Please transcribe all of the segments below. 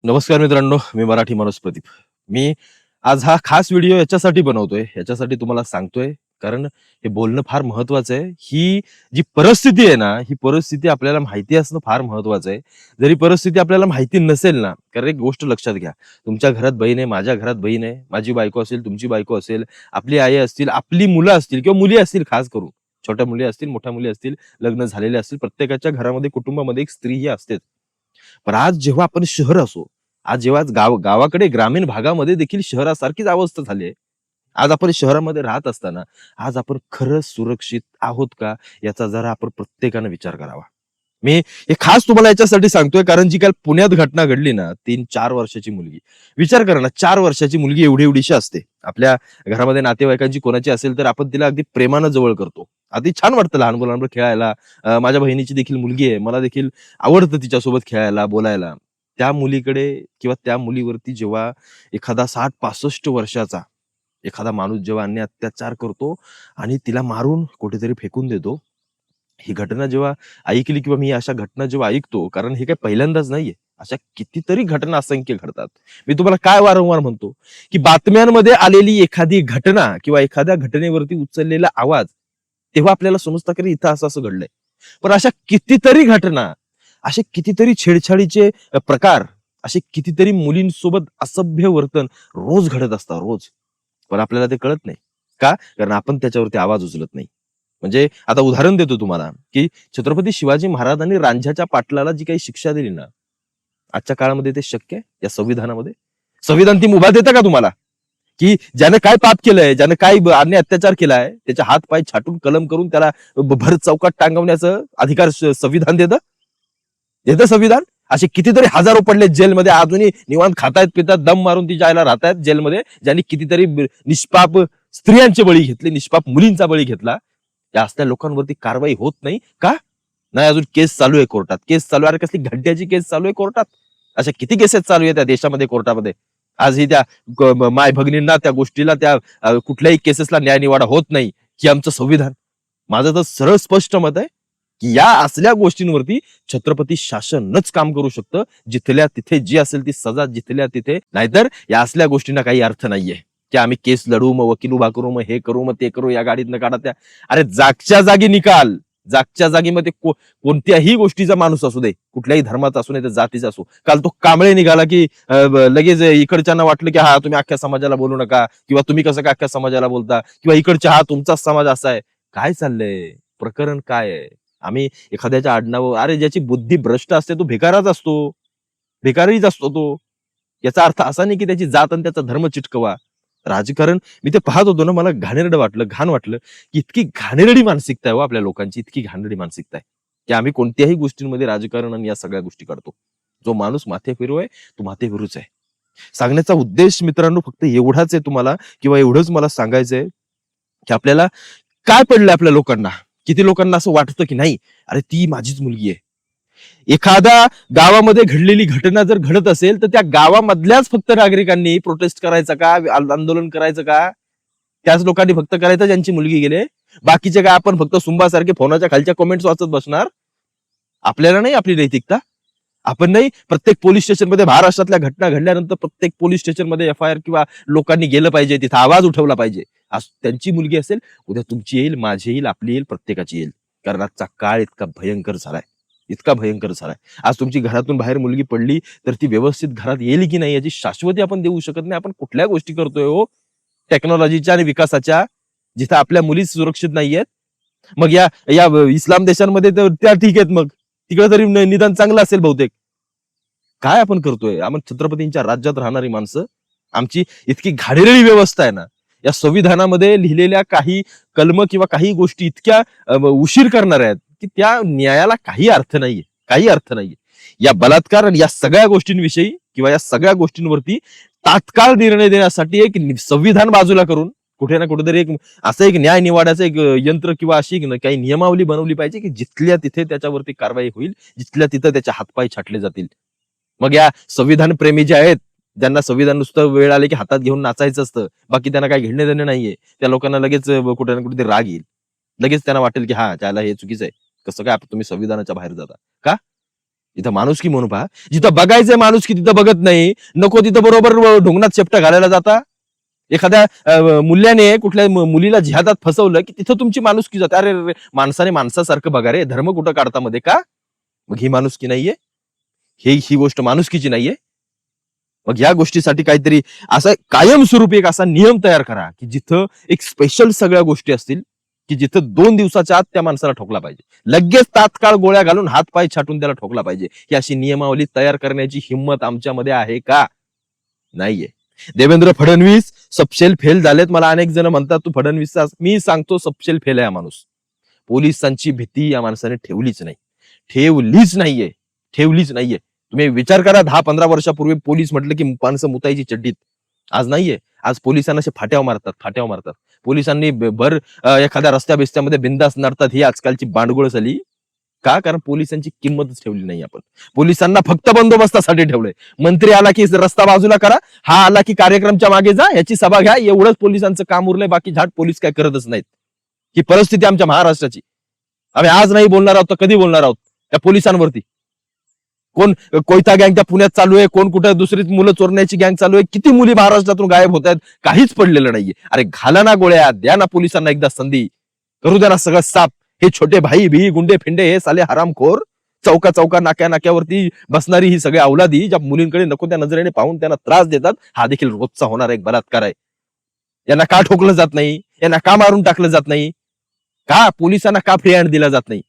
नमस्कार मित्रांनो, मी मराठी माणूस प्रदीप. मी आज हा खास व्हिडिओ याच्यासाठी बनवतोय, याच्यासाठी तुम्हाला सांगतोय, कारण हे बोलणं फार महत्वाचं आहे. ही जी परिस्थिती आहे ना, ही परिस्थिती आपल्याला माहिती असणं फार महत्वाचं आहे. जरी परिस्थिती आपल्याला माहिती नसेल ना, कारण एक गोष्ट लक्षात घ्या, तुमच्या घरात बहीण आहे, माझ्या घरात बहीण आहे, माझी बायको असेल, तुमची बायको असेल, आपली आई असतील, आपली मुलं असतील किंवा मुली असतील खास करून. छोट्या मुली असतील, मोठ्या मुली असतील, लग्न झालेले असतील, प्रत्येकाच्या घरामध्ये, कुटुंबामध्ये एक स्त्री ही असतेच. पण आज जेव्हा आपण शहर असो, आज जेव्हा गावाकडे ग्रामीण भागामध्ये देखील शहरासारखीच अवस्था झाली आहे. आज आपण शहरामध्ये राहत असताना आज आपण खरंच सुरक्षित आहोत का, याचा जरा आपण प्रत्येकाने विचार करावा. मी हे खास तुम्हाला याच्यासाठी सांगतोय, कारण जी काल पुण्यात घटना घडली ना, 3-4 वर्षाची मुलगी. विचार करा ना, 4 वर्षाची मुलगी एवढीशी असते. आपल्या घरामध्ये नातेवाईकांची कोणाची असेल तर आपण तिला अगदी प्रेमानं जवळ करतो. अगदी छान वाटतं लहान मुलांबरोबर खेळायला. माझ्या बहिणीची देखील मुलगी आहे. मला देखील आवडतं तिच्यासोबत खेळायला, बोलायला. त्या मुलीकडे किंवा त्या मुलीवरती जेव्हा एखादा 60-65 वर्षाचा एखादा माणूस जेव्हा अन्याय अत्याचार करतो आणि तिला मारून कुठेतरी फेकून देतो. ही घटना जेव्हा ऐकली किंवा मी अशा घटना जेव्हा ऐकतो, कारण हे काही पहिल्यांदाच नाहीये. अशा कितीतरी घटना असंख्य घडतात. मी तुम्हाला काय वारंवार म्हणतो, की बातम्यांमध्ये आलेली एखादी घटना किंवा एखाद्या घटनेवरती उचललेला आवाज, तेव्हा आपल्याला समजतं की इथं असं-असं घडलंय. पण अशा कितीतरी घटना, असे कितीतरी छेडछाडीचे प्रकार, असे कितीतरी मुलींसोबत असभ्य वर्तन रोज घडत असतात, रोज. पण आपल्याला ते कळत नाही. का? कारण आपण त्याच्यावरती आवाज उचलत नाही. म्हणजे आता उदाहरण देतो तुम्हाला, की छत्रपती शिवाजी महाराजांनी रांझ्याच्या पाटलाला जी काही शिक्षा दिली ना, आजच्या काळामध्ये ते शक्य आहे या संविधानामध्ये? संविधान ती मुभा देतं का तुम्हाला? की ज्यानं काय पाप केलंय, ज्यानं काय अन्याय अत्याचार केलाय, त्याचे हात पाय छाटून कलम करून त्याला भर चौकात टांगवण्याचं अधिकार संविधान देतं? देतं संविधान? असे कितीतरी हजारो पडले जेलमध्ये, अजूनही निवांत खातायत, पितात, दम मारून ती जायला राहतायत जेलमध्ये, ज्यांनी कितीतरी निष्पाप स्त्रियांचे बळी घेतले, निष्पाप मुलींचा बळी घेतला. या असल्या लोकांवरती कारवाई होत नाही का? नाही, अजून केस चालू आहे कोर्टात. केस चालू आहे. अरे कसली घंट्याची केस चालू आहे कोर्टात. अशा किती केसेस चालू आहेत त्या देशामध्ये कोर्टामध्ये. आजही त्या माय भगिनींना त्या गोष्टीला त्या कुठल्याही केसेसला न्याय निवाडा होत नाही, की आमचं संविधान. माझं तर सरळ स्पष्ट मत आहे, की या असल्या गोष्टींवरती छत्रपती शासनच काम करू शकतं. जिथल्या तिथे जी असेल ती सजा जिथल्या तिथे. नाहीतर या असल्या गोष्टींना काही अर्थ नाहीये, की आम्ही केस लढू, मग वकील उभा करू, मग हे करू, मग ते करू, या गाडीतनं काढा त्या. अरे जागच्या जागी निकाल. जागच्या जागी मग ते कोणत्याही गोष्टीचा माणूस असू दे, कुठल्याही धर्माचा असू नये, तर जातीचा असू. काल तो कांबळे निघाला, की लगेच इकडच्यांना वाटलं, की हा तुम्ही अख्ख्या समाजाला बोलू नका, किंवा तुम्ही कसं काय अख्ख्या समाजाला बोलता, किंवा इकडच्या हा तुमचाच समाज असा आहे. काय चाललंय? प्रकरण काय आहे? आम्ही एखाद्याच्या आडनाव, अरे ज्याची बुद्धी भ्रष्ट असते तो भिकाराच असतो. भिकारीच असतो तो. याचा अर्थ असा नाही की त्याची जात आणि त्याचा धर्म चिटकवा. राजकारण मी ते पाहत होतो ना, मला घाणेरडं वाटलं, घाण वाटलं, की इतकी घाणेरडी मानसिकता आहे हो आपल्या लोकांची, इतकी घाणेरडी मानसिकता आहे, की आम्ही कोणत्याही गोष्टींमध्ये राजकारण आणि या सगळ्या गोष्टी करतो. जो माणूस माथेफिरू आहे, तो माथेफिरूच आहे. सांगण्याचा उद्देश मित्रांनो फक्त एवढाच आहे तुम्हाला, किंवा एवढंच मला सांगायचंय, की आपल्याला काय पडलंय आपल्या लोकांना? किती लोकांना असं वाटतं, की नाही, अरे ती माझीच मुलगी आहे. एखाद्या गावामध्ये घडलेली घटना जर घडत असेल, तर त्या गावामधल्याच फक्त नागरिकांनी प्रोटेस्ट करायचं का? आंदोलन करायचं का? त्याच लोकांनी फक्त करायचं ज्यांची मुलगी गेले. बाकीचे काय आपण फक्त सुंबासारखे फोनाच्या खालच्या कमेंट्स वाचत बसणार? आपल्याला नाही आपली नैतिकता? आपण नाही प्रत्येक पोलीस स्टेशनमध्ये महाराष्ट्रातल्या घटना घडल्यानंतर प्रत्येक पोलीस स्टेशनमध्ये एफ-आय-आर किंवा लोकांनी गेलं पाहिजे, तिथं आवाज उठवला पाहिजे. आज त्यांची मुलगी असेल, उद्या तुमची येईल, माझी येईल, आपली येईल, प्रत्येकाची येईल. कारण आजचा काळ इतका भयंकर झालाय, इतका भयंकर झालाय. आज तुमची घरातून बाहेर मुलगी पडली तर ती व्यवस्थित घरात येईल की नाही याची शाश्वती आपण देऊ शकत नाही. आपण कुठल्या गोष्टी करतोय हो टेक्नॉलॉजीच्या आणि विकासाच्या, जिथं आपल्या मुली सुरक्षित नाहीयेत. मग या या इस्लाम देशांमध्ये तर त्या ठीक आहेत, मग तिकडे तरी निदान चांगलं असेल बहुतेक. काय आपण करतोय? आपण छत्रपतींच्या राज्यात राहणारी माणसं, आमची इतकी घाणेरडी व्यवस्था आहे ना, या संविधानामध्ये लिहिलेल्या काही कलम किंवा काही गोष्टी इतक्या उशीर करणाऱ्या आहेत, की त्या न्यायाला काही अर्थ नाहीये, काही अर्थ नाहीये. या बलात्कार आणि या सगळ्या गोष्टींविषयी किंवा या सगळ्या गोष्टींवरती तात्काळ निर्णय देण्यासाठी एक संविधान बाजूला करून कुठे ना कुठेतरी एक असं एक न्याय निवाड्याचं एक यंत्र किंवा अशी काही नियमावली बनवली पाहिजे, की जिथल्या तिथे त्याच्यावरती कारवाई होईल, जिथल्या तिथं त्याचे हातपाय छाटले जातील. मग या संविधान प्रेमी जे आहेत, ज्यांना संविधान नुसतं वेळ आले की हातात घेऊन नाचायचं असतं, बाकी त्यांना काही घेणं देणं नाहीये, त्या लोकांना लगेच कुठे ना कुठे राग येईल. लगेच त्यांना वाटेल की हा त्याला हे चुकीचं आहे. कसं काय तुम्ही संविधानाच्या बाहेर जाता का? इथं माणुसकी म्हणून पहा. जिथं बघायचंय माणुसकी तिथं बघत नाही. नको तिथं बरोबर ढुंगणात शेपटा घालायला जाता. एखाद्या मूल्याने कुठल्या मुलीला जिहादात फसवलं की तिथं तुमची माणुसकी जाते. अरे रे, माणसाने माणसासारखं बघा रे, धर्म कुठं काढता मध्ये का? मग ही माणुसकी नाहीये, ही गोष्ट माणुसकीची नाहीये. मग या गोष्टीसाठी काहीतरी असं कायमस्वरूपी एक असा नियम तयार करा की जिथं एक स्पेशल सगळ्या गोष्टी असतील की जिथं 2 दिवसाच्या आत त्या माणसाला ठोकला पाहिजे, लगेच तात्काळ गोळ्या घालून हात पाय छाटून त्याला ठोकला पाहिजे. ही अशी नियमावली तयार करण्याची हिंमत आमच्यामध्ये आहे का? नाहीये. देवेंद्र फडणवीस सपशेल फेल झालेत. मला अनेक जण म्हणतात तू फडणवीस, मी सांगतो सपशेल फेल आहे हा माणूस. पोलिसांची भीती या माणसाने ठेवलीच नाही, ठेवलीच नाहीये. तुम्ही विचार करा, 10-15 वर्षापूर्वी पोलीस म्हटलं की माणसं मुतायची चड्डीत. आज नाहीये. आज पोलिसांना असे फाट्यावर मारतात. पोलिसांनी भर एखाद्या रस्त्या बिस्त्यामध्ये बिंदास नडतात. ही आजकालची बांडगुळ झाली का? कारण पोलिसांची किंमतच ठेवली नाही आपण. पोलिसांना फक्त बंदोबस्तासाठी ठेवलंय. मंत्री आला की रस्ता बाजूला करा, हा आला की कार्यक्रमच्या मागे जा, याची सभा घ्या, एवढंच पोलिसांचं काम उरलंय. बाकी झाट पोलीस काय करतच नाहीत. ही परिस्थिती आमच्या महाराष्ट्राची. आम्ही आज नाही बोलणार आहोत तर कधी बोलणार आहोत त्या पोलिसांवरती? कोण कोयता गँग त्या पुण्यात चालू आहे, कोण कुठं दुसरी मुलं चोरण्याची गँग चालू आहे. किती मुली महाराष्ट्रातून गायब होत आहेत, काहीच पडलेलं नाहीये. अरे घाला ना गोळ्या, द्या ना पोलिसांना एकदा संधी, करू द्या ना सगळं साफ. हे छोटे भाई भी गुंडे फिंडे हे साले हरामखोर चौका नाक्यावरती बसणारी ही सगळी अवलादी ज्या मुलींकडे नको त्या नजरेने पाहून त्यांना त्रास देतात, हा देखील रोजचा होणारा एक बलात्कार आहे. यांना का ठोकलं जात नाही? यांना का मारून टाकलं जात नाही? का पोलिसांना का फ्री हँड दिला जात नाही?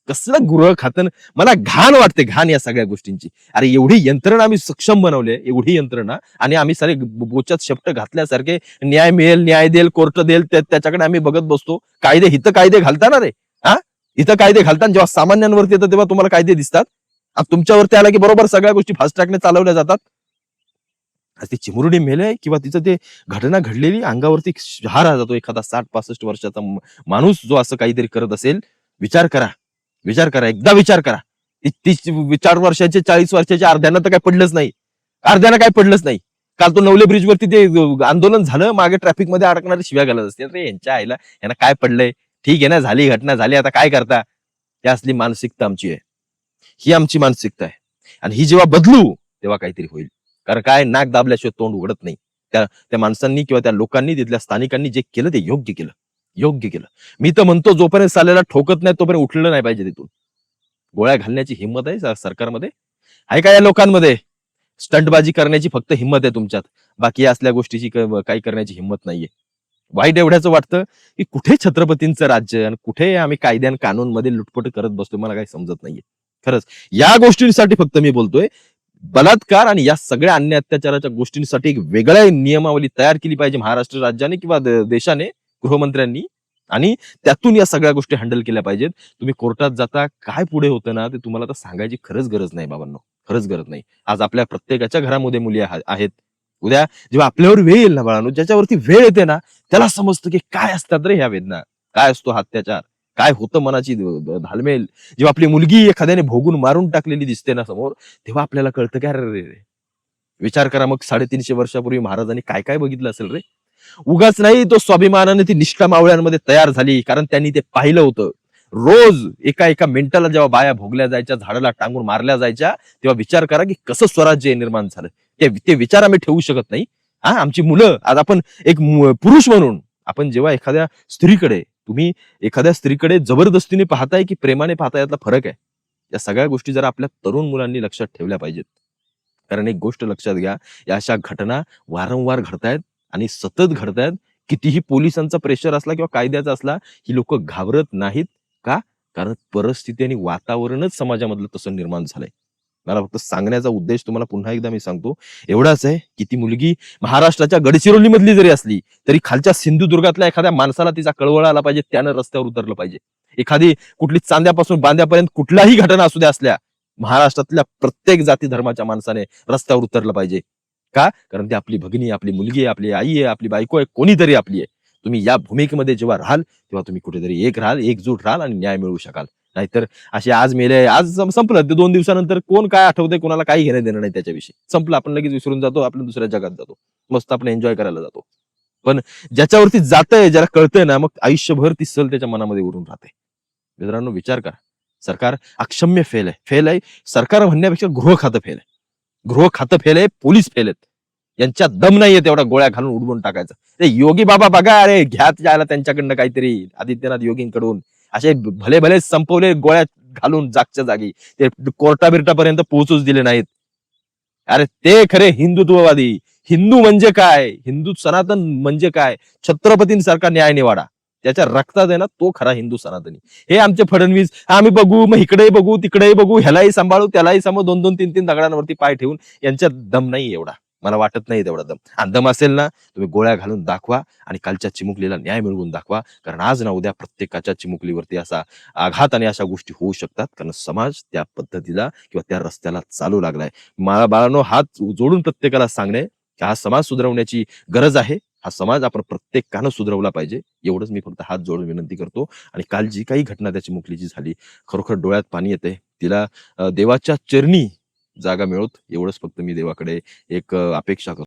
कसलं गृह खातं. मला घाण वाटते, घाण या सगळ्या गोष्टींची. अरे एवढी यंत्रणा आम्ही सक्षम बनवले, एवढी यंत्रणा, आणि आम्ही सारे बोचात शेपट घातल्यासारखे न्याय मिळेल, न्याय देईल, कोर्ट देईल त्याच्याकडे आम्ही बघत बसतो. हिथं कायदे घालता ना रे, हा इथं कायदे घालताना जेव्हा सामान्यांवरती येतं तेव्हा तुम्हाला कायदे दिसतात. तुमच्यावरती आला की बरोबर सगळ्या गोष्टी फास्ट ट्रॅकने चालवल्या जातात. ती चिमुरडी मेले किंवा तिचं ते घटना घडलेली अंगावरती शहारा जातो. एखादा 60-65 वर्षाचा माणूस जो असं काहीतरी करत असेल, विचार करा, एकदा विचार करा. 30 वर्षाचे 40 वर्षाचे अर्ध्यानं तर काय पडलंच नाही. काल तो नवले ब्रिज वरती ते आंदोलन झालं, मागे ट्रॅफिक मध्ये अडकणारे शिव्या घालत असते. अरे यांच्या आईला, यांना काय पडलंय? ठीक आहे ना, झाली घटना झाली, आता काय करता? ही असली मानसिकता आमची आहे, ही आमची मानसिकता आहे. आणि ही जेव्हा बदलू तेव्हा काहीतरी होईल. कारण काय, नाक दाबल्याशिवाय तोंड उघडत नाही. त्या माणसांनी किंवा त्या लोकांनी, तिथल्या स्थानिकांनी जे केलं ते योग्य केलं. मी तर म्हणतो जोपर्यंत साल्याला ठोकत नाही तोपर्यंत उठलेलं नाही पाहिजे तिथून. गोळ्या घालण्याची हिंमत आहे सरकारमध्ये? आहे का या लोकांमध्ये? स्टंटबाजी करण्याची फक्त हिंमत आहे तुमच्यात, बाकी असल्या गोष्टीची काही करण्याची हिंमत नाहीये. वाईट एवढ्याच वाटतं की कुठे छत्रपतींचं राज्य आणि कुठे आम्ही कायद्या कानून मध्ये लुटपट करत बसतो. मला काही समजत नाहीये खरंच. या गोष्टींसाठी फक्त मी बोलतोय, बलात्कार आणि या सगळ्या अन्याय अत्याचाराच्या गोष्टींसाठी एक वेगळ्या नियमावली तयार केली पाहिजे महाराष्ट्र राज्याने किंवा देशाने, गृहमंत्र्यांनी, आणि त्यातून या सगळ्या गोष्टी हँडल केल्या पाहिजेत. तुम्ही कोर्टात जाता, काय पुढे होतं ना ते तुम्हाला तर सांगायची खरंच गरज नाही बाबांनो, खरंच गरज नाही. आज आपल्या प्रत्येकाच्या घरामध्ये मुली आहेत. उद्या जेव्हा आपल्यावर वेळ येईल ना बाळांनो, ज्याच्यावरती वेळ येते ना त्याला समजतं की काय असतात रे ह्या वेदना, काय असतो अत्याचार, काय होतं मनाची धालमेल. जेव्हा आपली मुलगी एखाद्याने भोगून मारून टाकलेली दिसते ना समोर, तेव्हा आपल्याला कळतं की अरे, विचार करा मग 350 वर्षापूर्वी महाराजांनी काय काय बघितलं असेल रे. उगाच नाही तो स्वाभिमानाने ती निष्ठा मावळ्यांमध्ये तयार झाली, कारण त्यांनी ते पाहिलं होतं. रोज एका मिनिटाला जेव्हा बाया भोगल्या जायच्या, झाडाला टांगून मारल्या जायच्या, तेव्हा विचार करा की कसं स्वराज्य निर्माण झालं. ते विचार आम्ही ठेवू शकत नाही. आमची मुलं, आज आपण एक पुरुष म्हणून आपण जेव्हा तुम्ही एखाद्या स्त्रीकडे जबरदस्तीने पाहताय की प्रेमाने पाहताय, यातला फरक आहे. या सगळ्या गोष्टी जरा आपल्या तरुण मुलांनी लक्षात ठेवल्या पाहिजेत. कारण एक गोष्ट लक्षात घ्या, या अशा घटना वारंवार घडतायत आणि सतत घडतायत. कितीही पोलिसांचा प्रेशर असला किंवा कायद्याचा असला, ही लोक घाबरत नाहीत. का? कारण परिस्थिती आणि वातावरणच समाजामधलं तसं निर्माण झालंय. मला फक्त सांगण्याचा उद्देश तुम्हाला पुन्हा एकदा मी सांगतो एवढाच आहे की ती मुलगी महाराष्ट्राच्या गडचिरोली मधली जरी असली तरी खालच्या सिंधुदुर्गातल्या एखाद्या माणसाला तिचा कळवळ आला पाहिजे, त्यानं रस्त्यावर उतरलं पाहिजे. एखादी कुठली चांद्यापासून बांद्यापर्यंत कुठलाही घटना असू द्या असल्या, महाराष्ट्रातल्या प्रत्येक जाती धर्माच्या माणसाने रस्त्यावर उतरलं पाहिजे. का? कारण ती आपली भगिनी, आपली मुलगी आहे, आपली आई आहे, आपली बायको आहे, कोणीतरी आपली आहे. तुम्ही या भूमिकेमध्ये जेव्हा राहाल तेव्हा तुम्ही कुठेतरी एकजूट राहाल आणि न्याय मिळवू शकाल. नाहीतर असे आज मेले, आज संपलं, ते 2 दिवसानंतर कोण काय आठवतंय, कोणाला काही घेणं देणं नाही त्याच्याविषयी. संपलं, आपण लगेच विसरून जातो, आपण दुसऱ्या जगात जातो, मस्त आपण एन्जॉय करायला जातो. पण ज्याच्यावरती जातंय, ज्याला कळतंय ना, मग आयुष्यभर ती सल त्याच्या मनामध्ये उरून राहते. मित्रांनो, विचार करा. सरकार अक्षम्य फेल आहे. सरकार म्हणण्यापेक्षा गृह खातं फेल आहे. गृह खातं फेल आहे, पोलीस फेल आहेत. यांच्यात दम नाहीये तेवढा गोळ्या घालून उडवून टाकायचा. ते योगी बाबा बघा, अरे घ्या जायला त्यांच्याकडनं काहीतरी, आदित्यनाथ योगींकडून असे भले भले संपवले गोळ्या घालून जागच्या जागी. ते कोर्टा बिर्टापर्यंत पोहोचूच दिले नाहीत. अरे ते खरे हिंदुत्ववादी. हिंदू म्हणजे काय, हिंदू सनातन म्हणजे काय, छत्रपतींसारखा न्याय निवाडा त्याच्या रक्तात आहे ना, तो खरा हिंदू सनातनी. हे आमचे फडणवीस, आम्ही बघू, मग इकडेही बघू तिकडेही बघू, ह्यालाही सांभाळू त्यालाही सांभाळू, 2-2, 3-3 दगडांवरती पाय ठेवून, यांच्यात दम नाही एवढा. मला वाटत नाही तेवढा दम. आणि दम असेल ना, तुम्ही गोळ्या घालून दाखवा आणि कालच्या चिमुकलीला न्याय मिळवून दाखवा. कारण आज ना उद्या प्रत्येकाच्या चिमुकलीवरती असा आघात आणि अशा गोष्टी होऊ शकतात, कारण समाज त्या पद्धतीला किंवा त्या रस्त्याला चालू लागलाय. मला बाळांनो, हात जोडून प्रत्येकाला सांगणे की हा समाज सुधारवण्याची गरज आहे. हा समाज आपण प्रत्येकानं सुधारवला पाहिजे. एवढंच मी फक्त हात जोडून विनंती करतो. आणि काल जी काही घटना त्या चिमुकलीची झाली, खरोखर डोळ्यात पाणी येते. तिला देवाच्या चरणी जागा मिळवत, एवढंच फक्त मी देवाकडे एक अपेक्षा करतो.